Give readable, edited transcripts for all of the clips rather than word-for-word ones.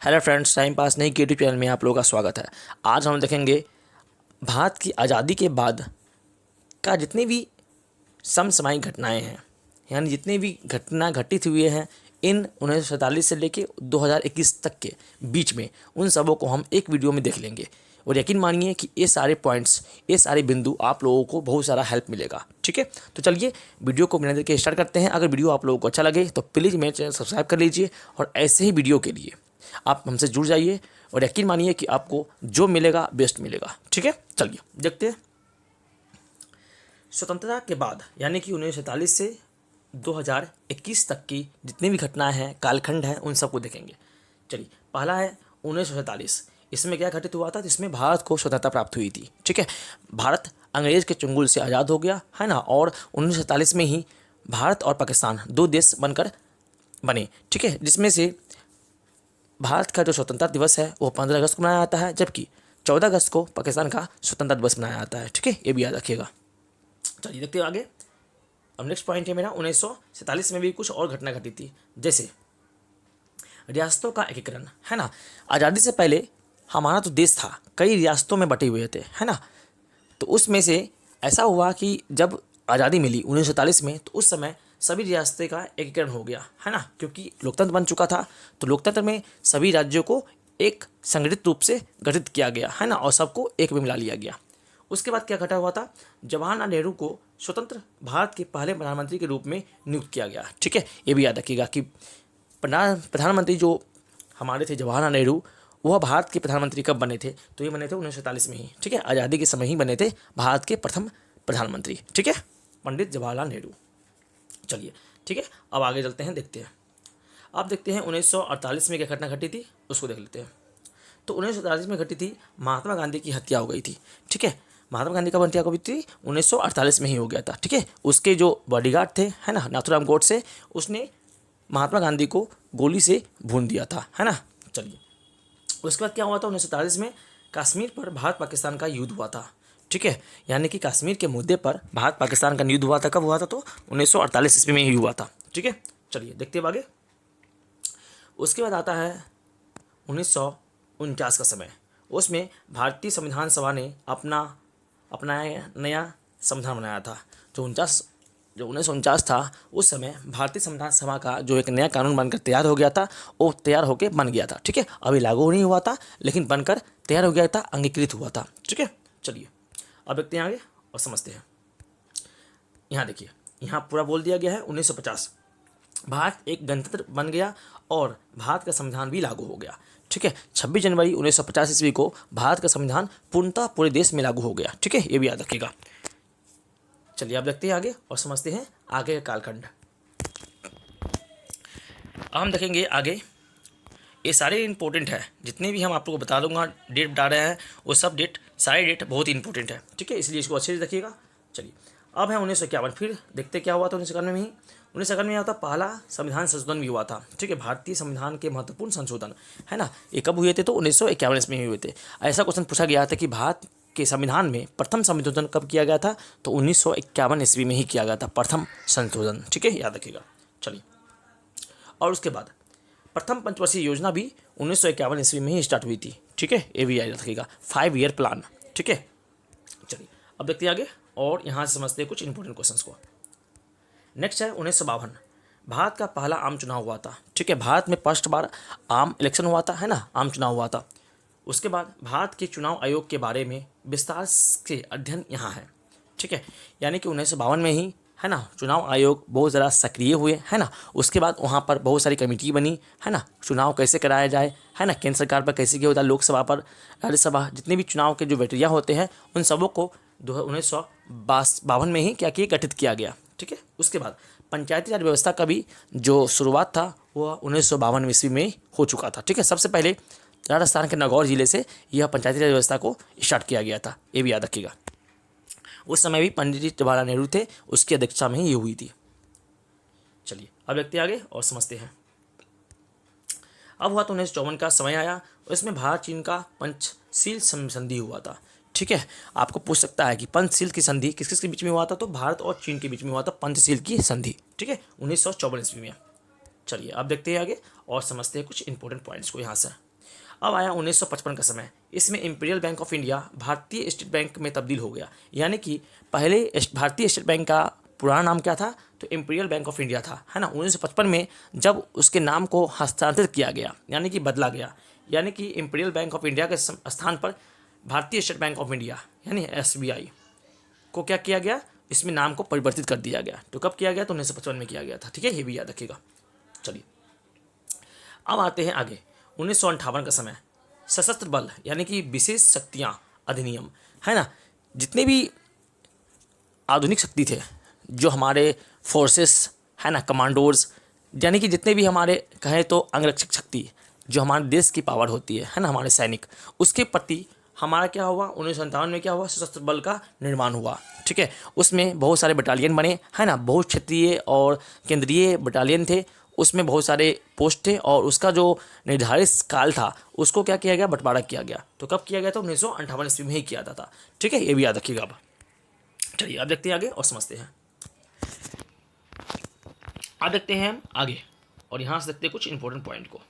Hello friends, time pass नहीं YouTube channel में आप लोगों का स्वागत है। आज हम देखेंगे भारत की आज़ादी के बाद का जितनी भी समसामयिक घटनाएं हैं, यानी जितनी भी घटना घटित हुए हैं इन 1947 से लेके 2021 तक के बीच में, उन सबों को हम एक वीडियो में देख लेंगे। और यकीन मानिए कि ये सारे पॉइंट्स, ये सारे बिंदु आप लोगों को बहुत सारा हेल्प मिलेगा। ठीक है, तो चलिए वीडियो को बिना देर के स्टार्ट करते हैं। अगर वीडियो आप लोगों को अच्छा लगे तो प्लीज़ मेरे चैनल सब्सक्राइब कर लीजिए और ऐसे ही वीडियो के लिए आप हमसे जुड़ जाइए और यकीन मानिए कि आपको जो मिलेगा बेस्ट मिलेगा। ठीक है, चलिए देखते हैं। स्वतंत्रता के बाद यानी कि 1947 से 2021 तक की जितनी भी घटनाएं हैं, कालखंड हैं, उन सबको देखेंगे। चलिए, पहला है 1947। इसमें क्या घटित हुआ था? जिसमें भारत को स्वतंत्रता प्राप्त हुई थी। ठीक है, भारत अंग्रेज के चंगुल से आज़ाद हो गया है ना। और 1947 में ही भारत और पाकिस्तान दो देश बनकर बने। ठीक है, जिसमें से भारत का जो स्वतंत्रता दिवस है वो 15 अगस्त को मनाया जाता है, जबकि 14 अगस्त को पाकिस्तान का स्वतंत्रता दिवस मनाया जाता है। ठीक है, ये भी याद रखिएगा। चलिए देखते हैं आगे। अब नेक्स्ट पॉइंट है मेरा, 1947 में भी कुछ और घटना घटी थी, जैसे रियासतों का एकीकरण, है ना। आज़ादी से पहले हमारा जो देश था कई रियासतों में बटे हुए थे, है ना। तो उसमें से ऐसा हुआ कि जब आज़ादी मिली 1947 में, तो उस समय सभी रियासतें का एकीकरण हो गया, है ना, क्योंकि लोकतंत्र बन चुका था। तो लोकतंत्र में सभी राज्यों को एक संगठित रूप से गठित किया गया, है ना, और सबको एक में मिला लिया गया। उसके बाद क्या घटा हुआ था? जवाहरलाल नेहरू को स्वतंत्र भारत के पहले प्रधानमंत्री के रूप में नियुक्त किया गया। ठीक है, ये भी याद रखिएगा कि प्रधानमंत्री जो हमारे थे जवाहरलाल नेहरू, वह भारत के प्रधानमंत्री कब बने थे? तो ये बने थे 1947 में ही। ठीक है, आज़ादी के समय ही बने थे भारत के प्रथम प्रधानमंत्री। ठीक है, पंडित जवाहरलाल नेहरू। चलिए ठीक है, अब आगे चलते हैं, देखते हैं। अब देखते हैं 1948 में क्या घटना घटी थी, उसको देख लेते हैं। तो 1948 में घटी थी, महात्मा गांधी की हत्या हो गई थी। ठीक है, महात्मा गांधी का हत्या कब हुई थी? 1948 में ही हो गया था। ठीक है, उसके जो बॉडीगार्ड थे, है ना, नाथूराम गोडसे, उसने महात्मा गांधी को गोली से भून दिया था, है ना। चलिए, उसके बाद क्या हुआ था? 1947 में कश्मीर पर भारत पाकिस्तान का युद्ध हुआ था। ठीक है, यानी कि कश्मीर के मुद्दे पर भारत पाकिस्तान का युद्ध हुआ था। कब हुआ था? तो 1948 ईस्वी में ही हुआ था। ठीक है, चलिए देखते हैं आगे। उसके बाद आता है 1949 का समय। उसमें भारतीय संविधान सभा ने अपना नया संविधान बनाया था। जो 1949 था, उस समय भारतीय संविधान सभा का जो एक नया कानून बनकर तैयार हो गया था, वो तैयार होकर बन गया था। ठीक है, अभी लागू नहीं हुआ था, लेकिन बनकर तैयार हो गया था, अंगीकृत हुआ था। ठीक है, चलिए अब देखते हैं आगे और समझते हैं। यहाँ देखिए, यहाँ पूरा बोल दिया गया है 1950 भारत एक गणतंत्र बन गया और भारत का संविधान भी लागू हो गया। ठीक है, 26 जनवरी 1950 ईस्वी को भारत का संविधान पूर्णतः पूरे देश में लागू हो गया। ठीक है, ये भी याद रखिएगा। चलिए अब देखते हैं आगे और समझते हैं आगे का कालखंड। अब हम देखेंगे आगे, ये सारे इंपॉर्टेंट है, जितने भी हम आप लोगों को बता दूंगा, डेट बता रहे हैं, वो सब डेट, सारे डेट बहुत ही इंपॉर्टेंट है। ठीक है, इसलिए इसको अच्छे से रखिएगा। चलिए, अब है 1951। फिर देखते क्या हुआ था 1951 में ही। 1951 में आता पहला संविधान संशोधन भी हुआ था। ठीक है, भारतीय संविधान के महत्वपूर्ण संशोधन, है ना, ये कब हुए थे? तो 1951 में ही हुए थे। ऐसा क्वेश्चन पूछा गया था कि भारत के संविधान में प्रथम संशोधन कब किया गया था? तो 1951 ईस्वी में ही किया गया था प्रथम संशोधन। ठीक है, याद रखिएगा। चलिए, और उसके बाद प्रथम पंचवर्षीय योजना भी 1951 ईस्वी में ही स्टार्ट हुई थी। ठीक है, ये भी याद रखिएगा, 5 ईयर प्लान। ठीक है, चलिए अब देखते हैं आगे और यहाँ से समझते हैं कुछ इंपॉर्टेंट क्वेश्चंस को। नेक्स्ट है 1952, भारत का पहला आम चुनाव हुआ था। ठीक है, भारत में फर्स्ट बार आम इलेक्शन हुआ था, है ना, आम चुनाव हुआ था। उसके बाद भारत के चुनाव आयोग के बारे में विस्तार से अध्ययन यहाँ है। ठीक है, यानी कि 1952 में ही, है ना, चुनाव आयोग बहुत ज़्यादा सक्रिय हुए, है ना। उसके बाद वहाँ पर बहुत सारी कमेटी बनी, है ना, चुनाव कैसे कराया जाए, है ना, केंद्र सरकार पर कैसे किया होता है, लोकसभा पर, राज्यसभा, जितने भी चुनाव के जो बैटरिया होते हैं, उन सबों को 1952 में ही क्या किया, गठित किया गया। ठीक है, उसके बाद पंचायती राज व्यवस्था का भी जो शुरुआत था वह 1952 ईस्वी में हो चुका था। ठीक है, सबसे पहले राजस्थान के नागौर जिले से यह पंचायती राज व्यवस्था को स्टार्ट किया गया था, ये भी याद रखिएगा। उस समय भी पंडित जवाहरलाल नेहरू थे, उसकी अध्यक्षता में ही ये हुई थी। चलिए अब देखते हैं आगे और समझते हैं। अब हुआ तो 1954 का समय आया, इसमें भारत चीन का पंचशील संधि हुआ था। ठीक है, आपको पूछ सकता है कि पंचशील की संधि किस किस के बीच में हुआ था? तो भारत और चीन के बीच में हुआ था पंचशील की संधि। ठीक है, 1954 ईस्वी में। चलिए अब देखते हैं आगे और समझते हैं कुछ इंपॉर्टेंट पॉइंट्स को यहाँ से। अब आया 1955 का समय। इसमें इंपीरियल बैंक ऑफ इंडिया भारतीय स्टेट बैंक में तब्दील हो गया। यानी कि पहले भारतीय स्टेट बैंक का पुराना नाम क्या था, तो इंपीरियल बैंक ऑफ इंडिया था, है ना। 1955 में जब उसके नाम को हस्तांतरित किया गया, यानी कि बदला गया, यानी कि इंपीरियल बैंक ऑफ इंडिया के स्थान पर भारतीय स्टेट बैंक ऑफ इंडिया यानी SBI को क्या किया गया, इसमें नाम को परिवर्तित कर दिया गया। तो कब किया गया, तो 1955 में किया गया था, ठीक है, ये भी याद रखिएगा। चलिए अब आते हैं आगे 1958 का समय। सशस्त्र बल यानी कि विशेष शक्तियाँ अधिनियम, है ना। जितने भी आधुनिक शक्ति थे, जो हमारे फोर्सेस, है ना, कमांडोज, यानी कि जितने भी हमारे कहें तो अंगरक्षक शक्ति, जो हमारे देश की पावर होती है ना, हमारे सैनिक, उसके प्रति हमारा क्या हुआ, 1957 में क्या हुआ, सशस्त्र बल का निर्माण हुआ, ठीक है। उसमें बहुत सारे बटालियन बने, है ना, बहुत क्षेत्रीय और केंद्रीय बटालियन थे, उसमें बहुत सारे पोस्ट थे, और उसका जो निर्धारित काल था उसको क्या किया गया, बंटवारा किया गया। तो कब किया गया, तो 1958 ईस्वी में ही किया था, ठीक है, ये भी याद रखिएगा। अब चलिए अब देखते हैं आगे और समझते हैं। अब देखते हैं हम आगे और यहाँ से देखते हैं कुछ इंपॉर्टेंट पॉइंट को।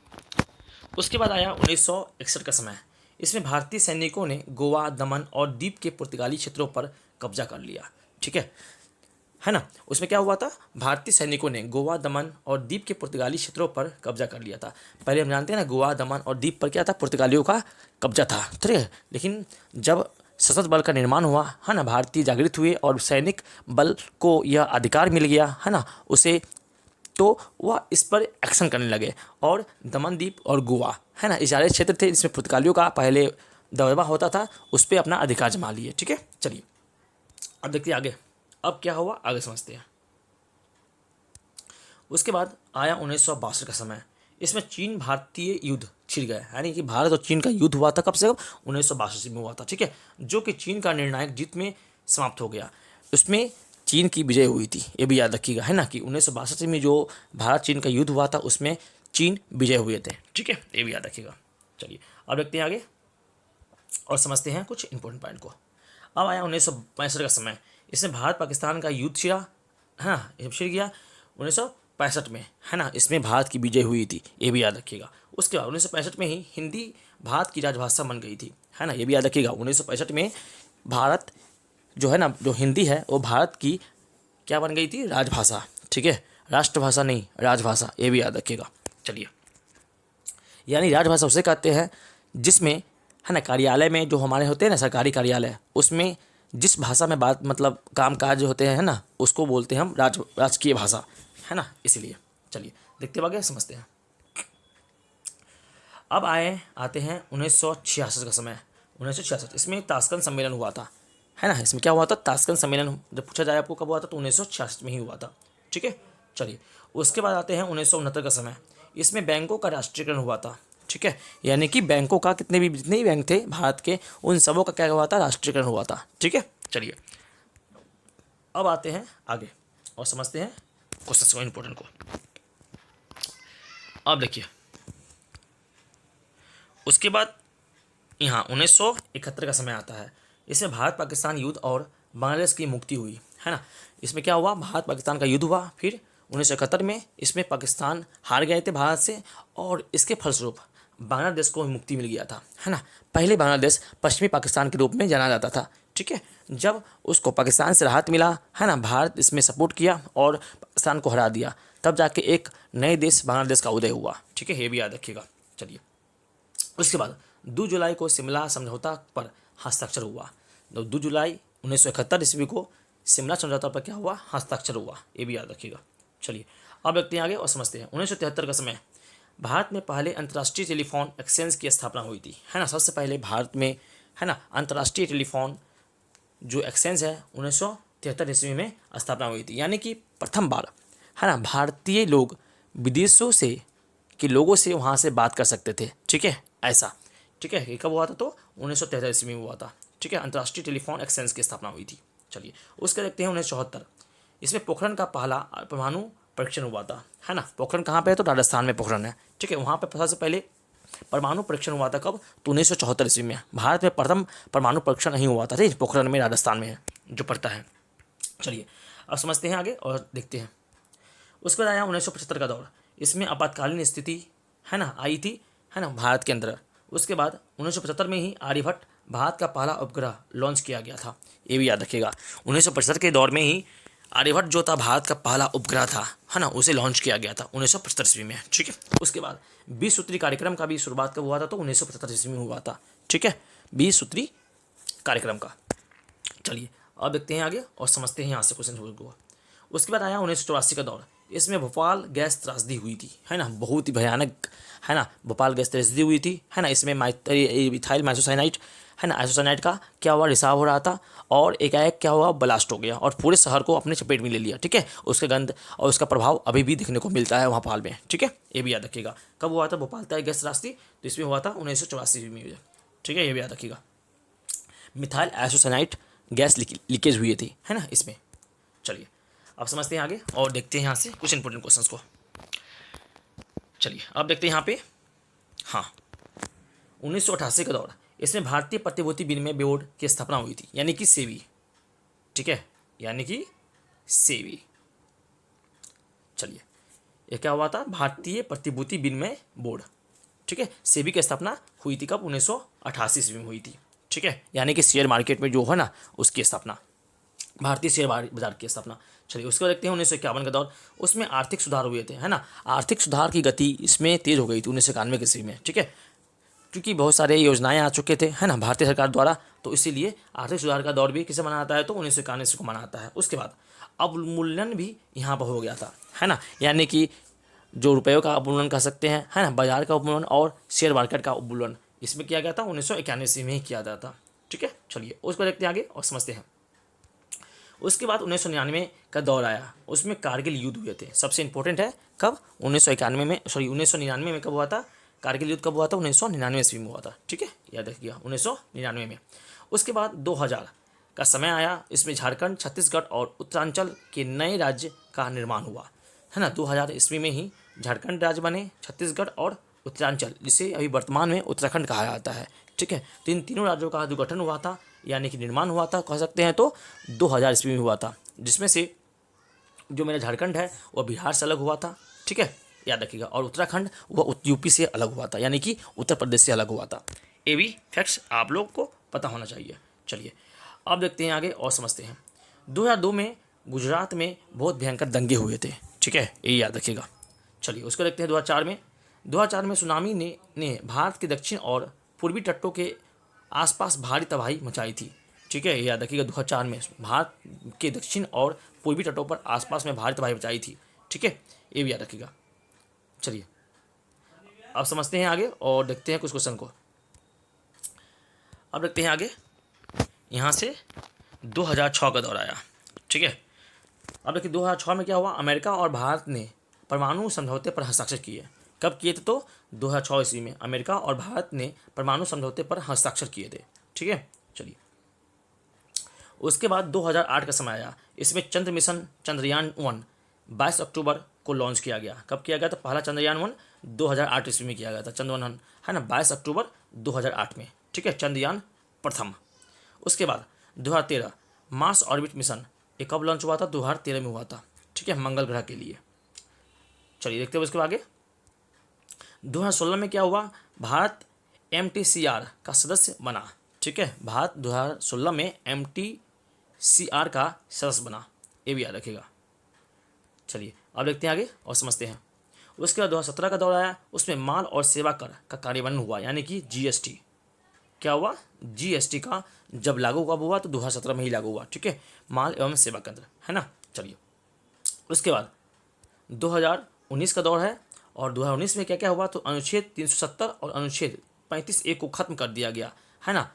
उसके बाद आया 1961 का समय। इसमें भारतीय सैनिकों ने गोवा, दमन और दीप के पुर्तगाली क्षेत्रों पर कब्जा कर लिया, ठीक है ना। उसमें क्या हुआ था, भारतीय सैनिकों ने गोवा, दमन और दीप के पुर्तगाली क्षेत्रों पर कब्जा कर लिया था। पहले हम जानते हैं ना, गोवा, दमन और दीप पर क्या था, पुर्तगालियों का कब्जा था, ठीक है। लेकिन जब सशस्त्र बल का निर्माण हुआ, है ना, भारतीय जागृत हुए और सैनिक बल को यह अधिकार मिल गया, है ना, उसे, तो वह इस पर एक्शन करने लगे। और दमन द्वीप और गोवा, है ना, इशारे क्षेत्र थे जिसमें पुर्तगालियों का पहले दबदबा होता था, उस पर अपना अधिकार जमा लिए, ठीक है। चलिए अब देखते हैं आगे, अब क्या हुआ आगे समझते हैं। उसके बाद आया 1962 का समय। इसमें चीन भारतीय युद्ध छिड़ गया, यानी कि भारत और चीन का युद्ध हुआ था, कब से कब, 1962 में हुआ था, ठीक है, जो कि चीन का निर्णायक जीत में समाप्त हो गया। उसमें चीन की विजय हुई थी, ये भी याद रखिएगा, है ना, कि 1962 में जो भारत चीन का युद्ध हुआ था उसमें चीन विजय हुए थे, ठीक है, ये भी याद रखिएगा। चलिए अब देखते हैं आगे और समझते हैं कुछ इंपॉर्टेंट पॉइंट को। अब आया 1965 का समय। इसमें भारत पाकिस्तान का युद्ध छिड़ा, है ना, ये छिड़ गया 1965 में, है ना, इसमें भारत की विजय हुई थी, ये भी याद रखिएगा। उसके बाद 1965 में ही हिंदी भारत की राजभाषा बन गई थी, है ना, ये भी याद रखिएगा। 1965 में भारत जो है ना, जो हिंदी है वो भारत की क्या बन गई थी, राजभाषा, ठीक है, राष्ट्रभाषा नहीं, राजभाषा, ये भी याद रखिएगा। चलिए, यानी राजभाषा उसे कहते हैं जिसमें, है ना, कार्यालय में जो हमारे होते हैं ना, सरकारी कार्यालय, उसमें जिस भाषा में बात मतलब काम काज होते हैं, है ना, उसको बोलते हैं हम राजकीय भाषा, है ना, इसीलिए। चलिए देखते आगे समझते हैं। अब आते हैं 1966 का समय। 1966 इसमें ताशकंद सम्मेलन हुआ था, है ना, इसमें क्या हुआ था, ताशकंद सम्मेलन। जब पूछा जाए आपको कब हुआ था, तो 1966 में ही हुआ था, ठीक है। चलिए उसके बाद आते हैं 1969 का समय। इसमें बैंकों का राष्ट्रीयकरण हुआ था, ठीक है, यानी कि बैंकों का जितने भी बैंक थे भारत के, उन सबों का क्या हुआ था, राष्ट्रीयकरण हुआ था, ठीक है। चलिए अब आते हैं आगे और समझते हैं क्वेश्चन को, इंपॉर्टेंट को। अब देखिए उसके बाद यहाँ 1971 का समय आता है। इसमें भारत पाकिस्तान युद्ध और बांग्लादेश की मुक्ति हुई, है ना। इसमें क्या हुआ, भारत पाकिस्तान का युद्ध हुआ, फिर 1971 में इसमें पाकिस्तान हार गए थे भारत से, और इसके फलस्वरूप बांग्लादेश को मुक्ति मिल गया था, है ना। पहले बांग्लादेश पश्चिमी पाकिस्तान के रूप में जाना जाता था, ठीक है। जब उसको पाकिस्तान से राहत मिला, है ना, भारत इसमें सपोर्ट किया और पाकिस्तान को हरा दिया, तब जाके एक नए देश बांग्लादेश का उदय हुआ, ठीक है, ये भी याद रखिएगा। चलिए उसके बाद 2 जुलाई को शिमला समझौता पर हस्ताक्षर हुआ। 2 जुलाई 1971 ईस्वी को शिमला समझौता पर क्या हुआ, हस्ताक्षर हुआ, ये भी याद रखिएगा। चलिए अब देखते हैं आगे और समझते हैं। 1973 का समय। भारत में पहले अंतर्राष्ट्रीय टेलीफोन एक्सचेंज की स्थापना हुई थी, है ना, सबसे पहले भारत में, है ना, अंतर्राष्ट्रीय टेलीफोन जो एक्सचेंज है 1973 ईस्वी में स्थापना हुई थी, यानी कि प्रथम बार, है ना, भारतीय लोग विदेशों से के लोगों से वहाँ से बात कर सकते थे, ठीक है, ऐसा, ठीक है। ये कब हुआ था, तो 1973 ईस्वी में हुआ था, ठीक है, अंतर्राष्ट्रीय टेलीफोन एक्सचेंज की स्थापना हुई थी। चलिए उसके देखते हैं 1974। इसमें पोखरण का पहला परमाणु परीक्षण हुआ था, है ना। पोखरण कहाँ पे है, तो राजस्थान में पोखरण है, ठीक है। वहाँ पे सबसे पहले परमाणु परीक्षण हुआ था, कब, तो 1974 ईस्वी में। भारत में प्रथम परमाणु परीक्षण नहीं हुआ था, ठीक, पोखरण में, राजस्थान में है जो पड़ता है। चलिए अब समझते हैं आगे और देखते हैं। उसके बाद आया 1975 का दौर। इसमें आपातकालीन स्थिति, है ना, आई थी, है ना, भारत के अंदर, उसके बाद 1975 में ही आर्यभट्ट भारत का पहला उपग्रह लॉन्च किया गया था, ये भी याद रखिएगा। 1975 के दौर में ही आर्यभट्ट जो था भारत का पहला उपग्रह था, है ना, उसे लॉन्च किया गया था 1975 ईस्वी में, ठीक है। उसके बाद 20 सूत्री कार्यक्रम का भी शुरुआत कब हुआ था, तो 1975 ईस्वी में हुआ था, ठीक है, 20 सूत्री कार्यक्रम का। चलिए अब देखते हैं आगे और समझते हैं यहाँ से क्वेश्चन हुआ। उसके बाद आया 1984 का दौर, इसमें भोपाल गैस त्रासदी हुई थी, है ना, बहुत ही भयानक, है ना, भोपाल गैस त्रासदी हुई थी, है ना। इसमें इथाइल माइसोसाइनाइड, है ना, आइसोसाइनाइड का क्या हुआ, रिसाव हो रहा था और एकाएक क्या हुआ, ब्लास्ट हो गया और पूरे शहर को अपने चपेट में ले लिया, ठीक है। उसका गंध और उसका प्रभाव अभी भी देखने को मिलता है वहाँ भोपाल में, ठीक है, ये भी याद रखिएगा। कब हुआ था भोपाल का गैस त्रासदी, तो इसमें हुआ था 1984 में, ठीक है, ये भी याद रखिएगा। मिथाइल आइसोसाइनाइड गैस लीकेज हुई थी, है ना, इसमें। चलिए अब समझते हैं आगे और देखते हैं यहाँ से कुछ इंपॉर्टेंट क्वेश्चंस को। चलिए अब देखते हैं यहाँ पे, हाँ, 1988 का दौर, इसमें भारतीय प्रतिभूति विनिमय बोर्ड की स्थापना हुई थी, यानी कि सेबी, ठीक है, यानी कि सेबी। चलिए ये क्या हुआ था, भारतीय प्रतिभूति विनिमय बोर्ड, ठीक है, सेबी की स्थापना हुई थी कब, 1988 ईस्वी में हुई थी, ठीक है, यानी कि शेयर मार्केट में जो है ना उसकी स्थापना, भारतीय शेयर बाजार की स्थापना। चलिए उसके बाद देखते हैं 1951 का दौर, उसमें आर्थिक सुधार हुए थे, है ना, आर्थिक सुधार की गति इसमें तेज हो गई थी 1991 के ईस्वी में, ठीक है, क्योंकि बहुत सारे योजनाएं आ चुके थे, है ना, भारतीय सरकार द्वारा, तो इसीलिए आर्थिक सुधार का दौर भी किसे मना आता है, तो 1991 को मना आता है। उसके बाद अवमूल्यन भी यहाँ पर हो गया था, है ना, यानी कि जो रुपयों का अवमूल्यन कह सकते हैं, है ना, बाजार का अवमूल्यन और शेयर मार्केट का अवमूल्यन इसमें किया गया था 1991 में ही किया गया था, ठीक है। चलिए उसको देखते हैं आगे और समझते हैं। उसके बाद 1999 का दौर आया, उसमें कारगिल युद्ध हुए थे, सबसे इंपॉर्टेंट है कब, 1999 में कब हुआ था, कारगिल युद्ध कब हुआ था, 1999 ईस्वी में हुआ था, ठीक है, याद रखिएगा 1999 में। उसके बाद 2000 का समय आया, इसमें झारखंड, छत्तीसगढ़ और उत्तरांचल के नए राज्य का निर्माण हुआ, है ना, 2000 ईस्वी में ही झारखंड राज्य बने, छत्तीसगढ़ और उत्तरांचल, जिसे अभी वर्तमान में उत्तराखंड कहा जाता है, ठीक है। तो इन तीनों राज्यों का जो गठन हुआ था, यानी कि निर्माण हुआ था, कह सकते हैं, तो 2000 ईस्वी में हुआ था, जिसमें से जो मेरा झारखंड है वह बिहार से अलग हुआ था, ठीक है, याद रखिएगा, और उत्तराखंड वह यूपी से अलग हुआ था, यानी कि उत्तर प्रदेश से अलग हुआ था। ये भी फैक्ट्स आप लोग को पता होना चाहिए। चलिए अब देखते हैं आगे और समझते हैं। 2002 में गुजरात में बहुत भयंकर दंगे हुए थे, ठीक है, ये याद रखिएगा। चलिए उसको देखते हैं। 2004 में सुनामी ने भारत के दक्षिण और पूर्वी तटों के आसपास भारी तबाही मचाई थी, ठीक है, ये याद रखिएगा। 2004 में भारत के दक्षिण और पूर्वी तटों पर आसपास में भारी तबाही मचाई थी, ठीक है, ये भी याद रखिएगा। चलिए अब समझते हैं आगे और देखते हैं कुछ क्वेश्चन को। अब देखते हैं आगे यहाँ से 2006 का दौर आया, ठीक है। अब देखिए 2006 में क्या हुआ, अमेरिका और भारत ने परमाणु समझौते पर हस्ताक्षर किए। कब किए थे, तो 2006 ईस्वी में अमेरिका और भारत ने परमाणु समझौते पर हस्ताक्षर किए थे, ठीक है। चलिए उसके बाद 2008 का समय आया, इसमें चंद्र मिशन चंद्रयान-1 22 अक्टूबर को लॉन्च किया गया। कब किया गया था, पहला चंद्रयान-1 2008 ईस्वी में किया गया था, चंद्रयान, है ना, 22 अक्टूबर 2008 में, ठीक है, चंद्रयान प्रथम। उसके बाद 2013 मार्स ऑर्बिट मिशन, ये कब लॉन्च हुआ था, 2013 में हुआ था, ठीक है, मंगल ग्रह के लिए। चलिए देखते हैं उसके आगे। 2016 में क्या हुआ, भारत MTCR का सदस्य बना, ठीक है, भारत 2016 में MTCR का सदस्य बना, ये भी याद रखिएगा। चलिए अब देखते हैं आगे और समझते हैं। उसके बाद 2017 का दौर आया, उसमें माल और सेवा कर का कार्यान्वयन हुआ, यानी कि GST। क्या हुआ, GST का जब लागू कब हुआ, तो 2017 में ही लागू हुआ, ठीक है, माल एवं सेवा केंद्र, है ना। चलिए उसके बाद 2019 का दौर है, और 2019 में क्या क्या हुआ, तो अनुच्छेद 370 और अनुच्छेद 35A को खत्म कर दिया गया, है ना,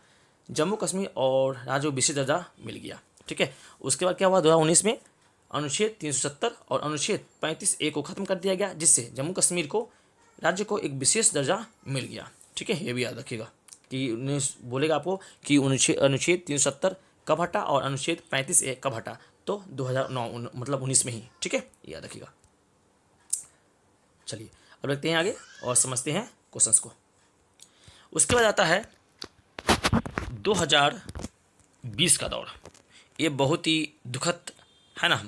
जम्मू कश्मीर और राज्य को विशेष दर्जा मिल गया, ठीक है। उसके बाद क्या हुआ, 2019 में अनुच्छेद 370 और अनुच्छेद 35A को खत्म कर दिया गया, जिससे जम्मू कश्मीर को राज्य को एक विशेष दर्जा मिल गया, ठीक है, ये भी याद रखिएगा कि बोलेगा आपको कि अनुच्छेद 370 कब हटा और अनुच्छेद 35A कब हटा, तो 2009 मतलब 19 में ही, ठीक है, याद रखिएगा। चलिए अब देखते हैं आगे और समझते हैं क्वेश्चंस को। उसके बाद आता है 2020 का दौर। ये बहुत ही दुखद, है ना,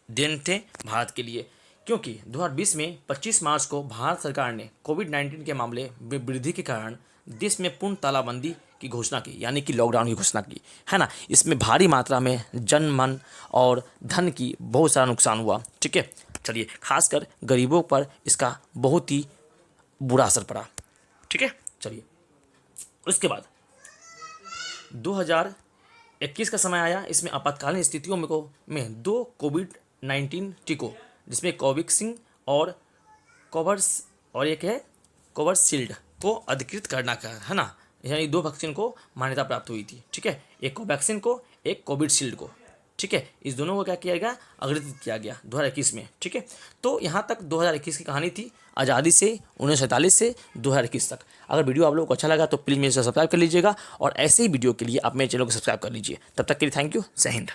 दिन थे भारत के लिए, क्योंकि 2020 में 25 मार्च को भारत सरकार ने कोविड-19 के मामले में वृद्धि के कारण देश में पूर्ण तालाबंदी की घोषणा की, यानी कि लॉकडाउन की घोषणा की, है ना। इसमें भारी मात्रा में जन मन और धन की बहुत सारा नुकसान हुआ, ठीक है। चलिए, खासकर गरीबों पर इसका बहुत ही बुरा असर पड़ा, ठीक है। चलिए, उसके बाद 2021 का समय आया। इसमें आपातकालीन स्थितियों में 2 कोविड-19 टीकों, जिसमें कोवैक्सीन और कोवर्स और एक है कोविशील्ड को अधिकृत करना का, है ना। यानी 2 वैक्सीन को मान्यता प्राप्त हुई थी, ठीक है। एक कोवैक्सीन को, एक कोविशील्ड को, ठीक है। इस दोनों को क्या किया गया, अग्रहित किया गया 2021 में, ठीक है। तो यहाँ तक 2021 की कहानी थी, आज़ादी से 1947 से 2021 तक। अगर वीडियो आप लोगों को अच्छा लगा तो प्लीज़ मेरे से सब्सक्राइब कर लीजिएगा, और ऐसे ही वीडियो के लिए आप मेरे चैनल को सब्सक्राइब कर लीजिए। तब तक के लिए थैंक यू, जय हिंद।